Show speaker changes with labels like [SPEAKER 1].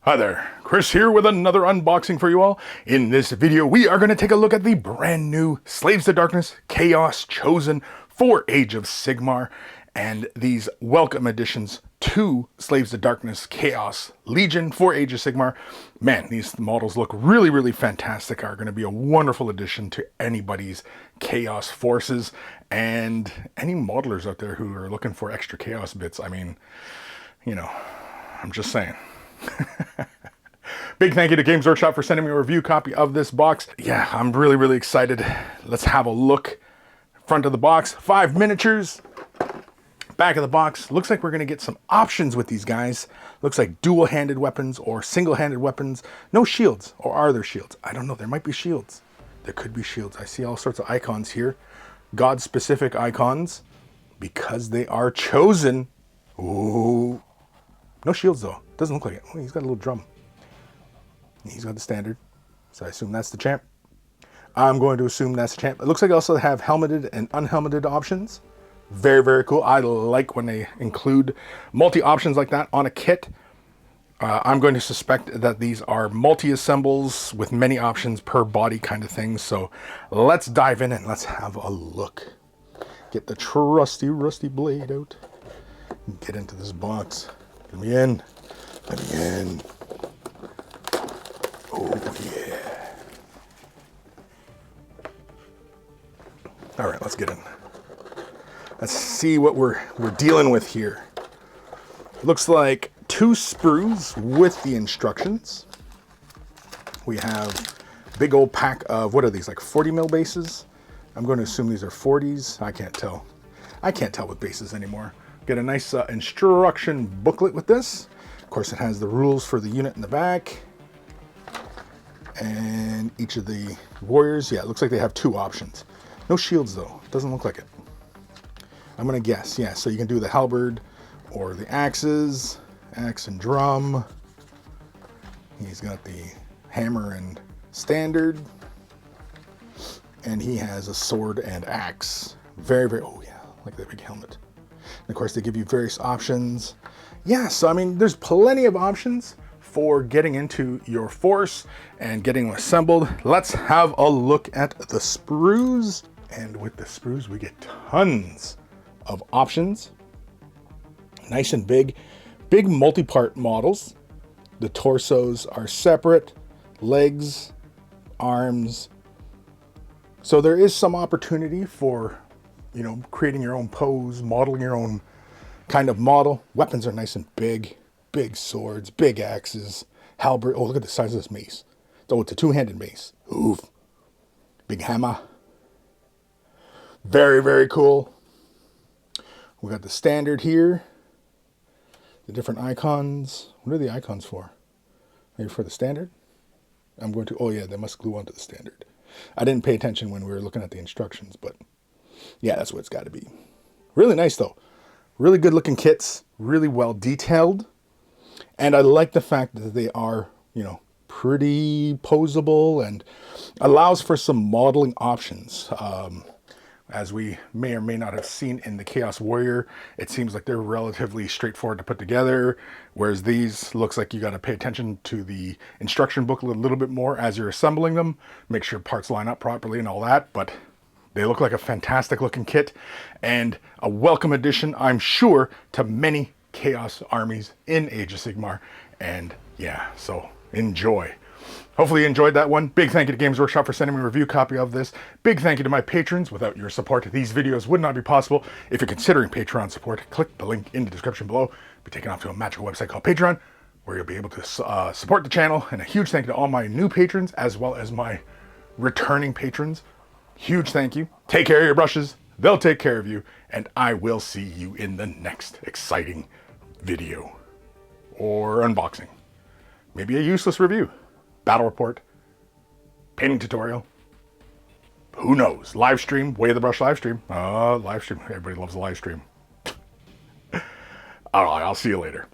[SPEAKER 1] Hi there, Chris here with another unboxing for you all. In this video, we are going to take a look at the brand new Slaves to Darkness Chaos Chosen for Age of Sigmar, and these welcome additions to Slaves to Darkness Chaos Legion for Age of Sigmar. Man, these models look really, really fantastic, are going to be a wonderful addition to anybody's Chaos forces, and any modelers out there who are looking for extra Chaos bits. I mean, you know, I'm just saying. Big thank you to Games Workshop for sending me a review copy of this box. Yeah, I'm really, really excited. Let's have a look. Front of the box, 5 miniatures. Back of the box, looks like we're going to get some options with these guys. Looks like dual-handed weapons or single-handed weapons. No shields, or are there shields? I don't know, there might be shields. There could be shields. I see all sorts of icons here. God-specific icons, because they are chosen. Ooh. No shields though, doesn't look like it. Oh, he's got a little drum. He's got the standard, so I assume that's the champ. I'm going to assume that's the champ. It looks like they also have helmeted and unhelmeted options. Very, very cool. I like when they include multi-options like that on a kit. I'm going to suspect that these are multi-assembles with many options per body kind of thing. So let's dive in and let's have a look. Get the trusty, rusty blade out and get into this box. Let me in. Let me in. Oh, yeah. All right, let's get in. Let's see what we're dealing with here. Looks like 2 sprues with the instructions. We have a big old pack of, what are these, like 40 mil bases? I'm going to assume these are 40s. I can't tell. I can't tell with bases anymore. Get a nice instruction booklet with this. Of course, it has the rules for the unit in the back. And each of the warriors, yeah, it looks like they have 2 options. No shields though, doesn't look like it. I'm gonna guess, yeah, so you can do the halberd or the axes, axe and drum. He's got the hammer and standard. And he has a sword and axe. Very, very, oh yeah, like that big helmet. And of course, they give you various options. Yeah, so I mean, there's plenty of options for getting into your force and getting assembled. Let's have a look at the sprues. And with the sprues, we get tons of options. Nice and big multi-part models. The torsos are separate, legs, arms. So there is some opportunity for, you know, creating your own pose, modeling your own kind of model. Weapons are nice and big. Big swords, big axes, halberd. Oh, look at the size of this mace. Oh, it's a 2-handed mace. Oof. Big hammer. Very, very cool. We got the standard here. The different icons. What are the icons for? Maybe for the standard? I'm going to, oh yeah, they must glue onto the standard. I didn't pay attention when we were looking at the instructions, but yeah, that's what it's got to be. Really nice though. Really good looking kits. Really well detailed. And I like the fact that they are, you know, pretty posable and allows for some modeling options. As we may or may not have seen in the Chaos Warrior, it seems like they're relatively straightforward to put together, whereas these looks like you got to pay attention to the instruction booklet a little bit more as you're assembling them, make sure parts line up properly and all that, but they look like a fantastic looking kit and a welcome addition, I'm sure, to many Chaos armies in Age of Sigmar. And yeah, so enjoy. Hopefully you enjoyed that one. Big thank you to Games Workshop for sending me a review copy of this. Big thank you to my patrons. Without your support, these videos would not be possible. If you're considering Patreon support, click the link in the description below. Be taken off to a magical website called Patreon, where you'll be able to support the channel. And a huge thank you to all my new patrons, as well as my returning patrons. Huge thank you. Take care of your brushes. They'll take care of you. And I will see you in the next exciting video or unboxing. Maybe a useless review. Battle report, painting tutorial, who knows? Live stream, Way of the Brush live stream. Live stream, everybody loves a live stream. All right, I'll see you later.